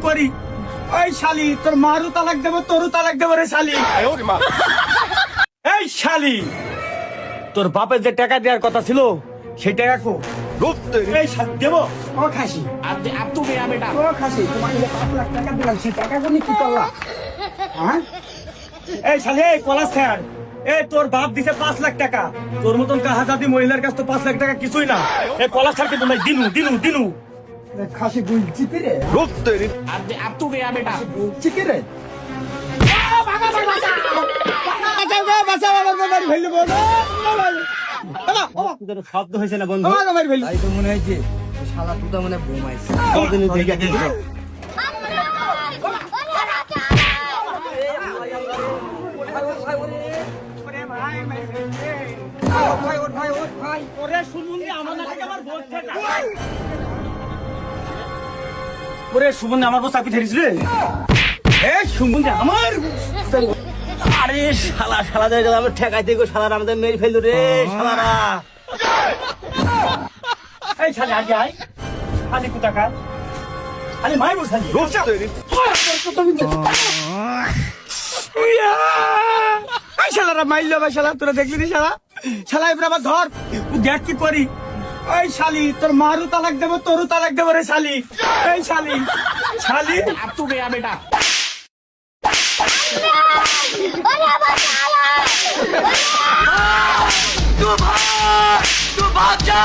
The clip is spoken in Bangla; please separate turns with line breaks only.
করি? ওই শালি, তোর মারু তালাক দেবো, তোরও তালাক দেবো রে শালি। এই শালি, তোর বাপের যে টাকা দেওয়ার কথা ছিল সেই টাকা কো? এই শালি দেবো। ও খাসি,
अब तू गया बेटा।
ও খাসি, তোমাকে যে 5 লাখ টাকা দিলাম সেই টাকা গুলি কি করলা? হ্যাঁ? এই শালি, এই পলাশ স্যার, এই তোর বাপ দিছে 5 লাখ টাকা। তোর মতন কাহাজাতি মহিলার কাছে তো 5 লাখ টাকা কিছুই না। এই পলাশ স্যারকে তোমরা দিনু খাসি বুঝছি কি রে?
अब तू गया बेटा।
বুঝছি কি রে? শব্দ হয়েছে না বন্ধু?
তাই তো মনে হয়েছে শালা তুই মনে ঘুমাইছে
ওরে সুমন, আমার বস চাকরি ছেড়েছিল রে। এই সুমন আমার,
আরে শালা শালা দেখে আমরা ঠেকাইতে গো শালা আমাদের মেরে ফেললো রে শালারা।
এই শালি আগে আয়, শালি কোথাকার? শালি মাইবো শালি। এই শালারা মাইলো ভাই, শালা তোরা দেখলি নি শালা? শালা এবার আবার ধর, দেখ কি করি? ওই শালি, তোর মারু তালাক দেবো, তোরও তালাক দেবো রে শালি। এই শালি,
अब तू गया बेटा।
तू भाग जा।